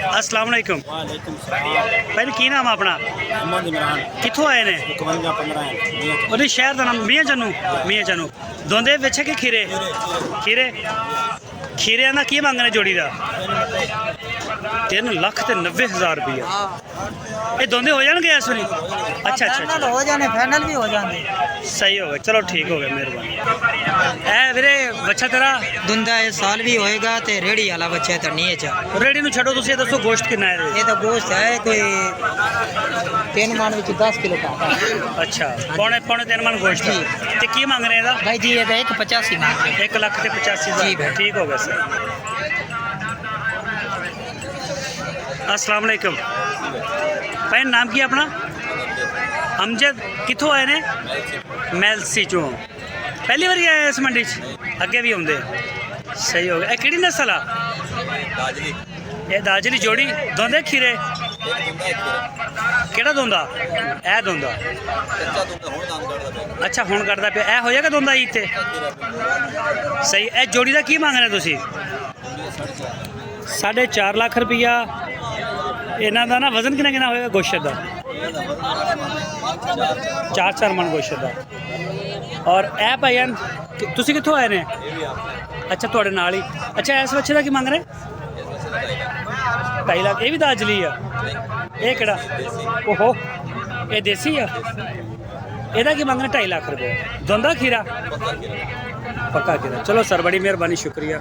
अस्सलाम वालेकुम। भाई की नाम अपना? कितों आए ने? ਉਹਦੇ ਸ਼ਹਿਰ ਦਾ ਨਾਮ ਮੀਆਂ ਚੰਨੂ ਦੋਂਦੇ ਵਿੱਚ ਕਿ ਖੀਰਿਆਂ ਦਾ ਕੀ ਮੰਗਣੇ ਜੋੜੀ ਦਾ? 3,90,000 रुपया। ये दोंदे हो जाएंगे इस वाली? अच्छा फाइनल हो जाने, फाइनल भी हो जाने। सही हो गया, चलो ठीक हो गया, मेहरबानी। ए वीरे बच्चा तेरा दुंदा इस साल भी होएगा ते रेड़ी वाला बच्चा तो नहीं है चा। रेडी नु छड़ो, तुसी दसो गोश्त कितना है? ये तो गोश्त है कोई 3 मन विच 10 किलो का। अच्छा, पौने 3 मन गोश्त है। ते की मांग रहे हैं? भाई जी ये तो 1,85 मांग रहे हैं। 1,85,000। ठीक हो गया सर। अस्सलाम वालेकुम भाई, नाम की अपना? अमजद। कितों आए ने? मैलसी चो। पहली बार आए इस मंडी अगे भी आते? सही हो गया। कि नस्ल आ? ये दाजली जोड़ी दोंदे खीरे केड़ा दोंदा? ए दोंदा। अच्छा हुण करदा पे ए हो जाएगा दोंदा ईद ते? सही। ए जोड़ी का की मांग रहे तुसी? 4.5 लाख रुपया। इन्हों का ना वजन कितना होगा गोश्त का? 4 मन गोश्त का। और ए भाईजान तुसी कित्थों आए ने? अच्छा थोड़े नाल ही। अच्छा इस बच्चे का की मांग रहे? 2.5 लाख। ये भी दाजली है? ये केड़ा? ओहो ये देसी है। ਇਹਦਾ ਕੀ ਮੰਗਣਾ? 2.5 लाख रुपये। दोंदा खीरा? पक्का खीरा। चलो सर बड़ी मेहरबानी, शुक्रिया।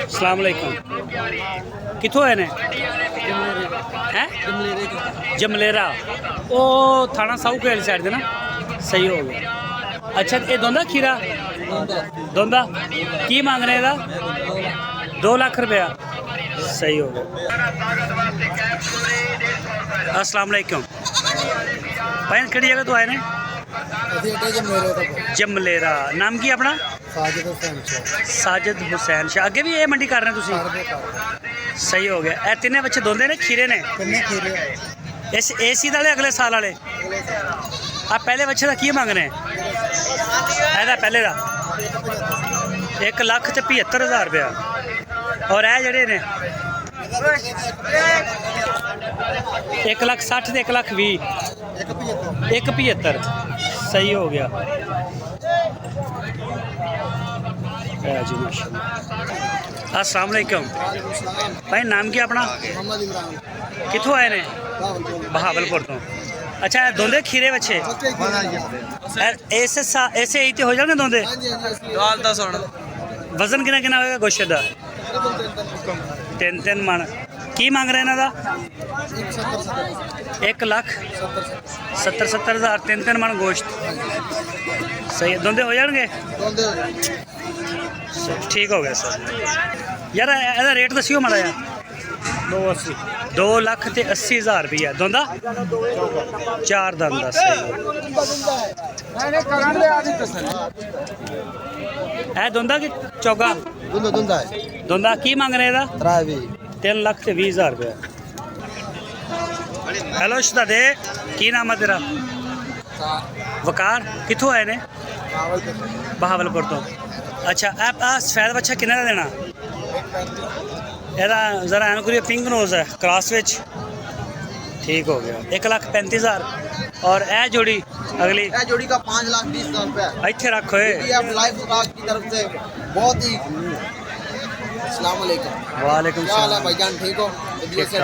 अस्सलाम वालेकुम। कितों आए ने? हैं जमलेरा। ओ थाना साहू के वाली साइड दे ना? सही हो गया। अच्छा ये दोंदा खीरा? दोंदा की मांग रहे हैं? 2 लाख रुपया। सही हो गया। अस्सलाम वालेकुम भाई, किहड़ी जगह तो आए ने? जमलेरा। नाम की अपना? साजिद हुसैन शाह। अगे भी ये मंडी कर रहे हैं तुसी? सही हो गया। ए तिने बच्चे दोंदे ने खीरे ने? इस एसी वाले अगले साल वाले? आ पहले बच्चे का की मंगने? ऐदा पहले का 1,75,000 रुपया। और ए जड़े ने 1,60,000 ते 1,20,000। 1,75,000। सही हो गया जी, माशाल्लाह। अस्सलाम वालेकुम भाई, नाम क्या अपना? कितों आए ने? बहावलपुर तो। अच्छा दोंदे खीरे बच्चे ऐसे ही तो हो जाने दोंदे? वजन कितना होगा गोश्त का? 3 मन। की मांग रहे इन्हों का? 1,70,000। 3 मन गोश्त। सही है। दोंदे हो जाएंगे? ठीक हो गया सर। यार एदा रेट दसियो माड़ा यार। 2,80,000 रुपया। दोंदा 4 दंद। है दोंदा कि चौगा? दोंदा की मांग रहे हैं? 3,20,000 रुपया। हेलो शहजादे, की नाम है तेरा? वकार। कितों आए ने? बहावलपुर तो। अच्छा सफेद बच्चा किन्ने का देना? ਇਹਦਾ ज़रा एन करिए पिंक नोज है क्रॉस विच। ठीक हो गया। 1,35,000। और ए जोड़ी अगली? ए जोड़ी का 5,20,000 रुपया। इत्थे रखो लाइव की तरफ से बहुत ही। अस्सलाम वालेकुम। वालेकुम क्या हाल है सलाम भाईजान? ठीक हो? ठीक है।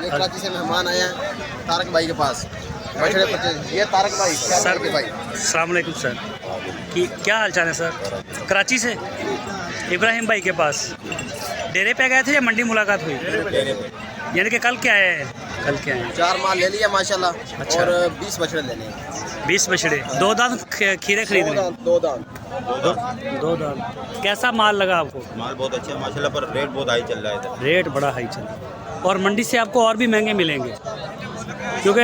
ये कराची से मेहमान आए हैं तारक भाई के पास। ये तारक भाई सर के भाई। अस्सलाम वालेकुम सर, क्या हाल चाल है सर? कराची से इब्राहिम भाई के पास डेरे पे गए थे या मंडी मुलाकात हुई? यानी कि कल क्या आए हैं? 4 माल ले लिया माशाल्लाह। अच्छा। और 20 बछड़े लेने हैं। 20 बछड़े। 2 दांत खीरे खरीद रहे? 2 दांत। कैसा माल लगा आपको? माल बहुत अच्छा है माशाल्लाह, पर रेट बहुत हाई चल रहा है। रेट बड़ा हाई चल रहा है। और मंडी से आपको और भी महंगे मिलेंगे, क्योंकि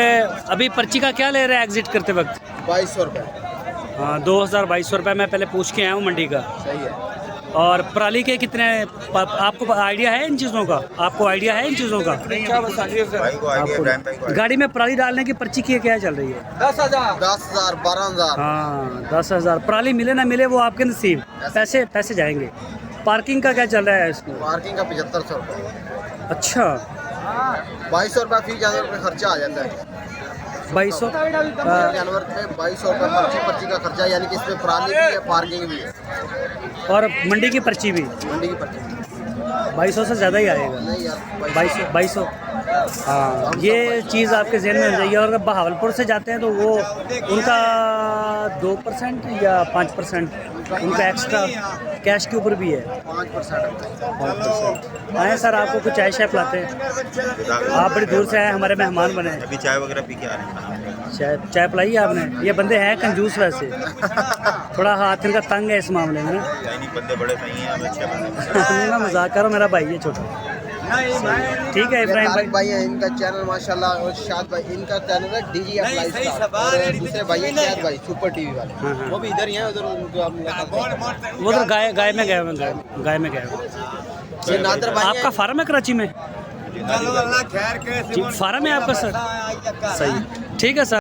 अभी पर्ची का क्या ले रहे हैं एग्जिट करते वक्त? 2200 रुपये। हाँ 2,000-2,200 रुपये। मैं पहले पूछ के आया हूँ मंडी का। सही है। और पराली के कितने? आपको आइडिया है इन चीज़ों का? आपको आइडिया है इन चीज़ों का? भाई को आइडिया, इब्राहिम भाई को गाड़ी में पराली डालने की पर्ची की क्या चल रही है? 10,000 12,000। हाँ 10,000। पराली मिले ना मिले वो आपके नसीब। पैसे जाएंगे। पार्किंग का क्या चल रहा है इसको? पार्किंग का 7500 रुपये। अच्छा 2200 रुपये फी जानवर पे खर्चा आ जाता है। 2200 जानवर पे 2200 रुपये पर्ची का खर्चा, यानी कि इसमें प्राणी भी है, पार्किंग भी है, और मंडी की पर्ची भी मंडी की पर्ची 2200 से ज़्यादा ही आएगा। नहीं यार 2200 हाँ, ये चीज़ आपके जहन में हो जाएगी। और अगर बहावलपुर से जाते हैं तो वो उनका 2% या 5% उनका एक्स्ट्रा कैश के ऊपर भी है। 5%। आए सर, आपको कुछ चाय शाय पिलाते हैं। आप बड़ी दूर से आए, हमारे मेहमान बने। अभी चाय वगैरह पी के आ रहे हैं। चाय पिलाई आपने? ये बंदे हैं कंजूस वैसे, थोड़ा हाथ इनका तंग है इस मामले में। नहीं बंदे बड़े सही हैं, हम अच्छे बंदे। मैं मजाक कर रहा हूँ, मेरा भाई है छोटा। ठीक है इब्राहिम भाई। भाई है, इनका चैनल माशाल्लाह, और शाद भाई इनका चैनल है DGF लाइफस्टाइल, और दूसरे भाई है शाद भाई सुपर टीवी वाले, हाँ, हाँ। वो भी इधर ही हैं, उधर उनको आप मुलाकात करें। वो तो गाय में गए हुए, गाय में गए हुए। ये नादर भाई आपका फार्म है कराची में? जी, फार्म है आपका सर? सही, ठीक है सर।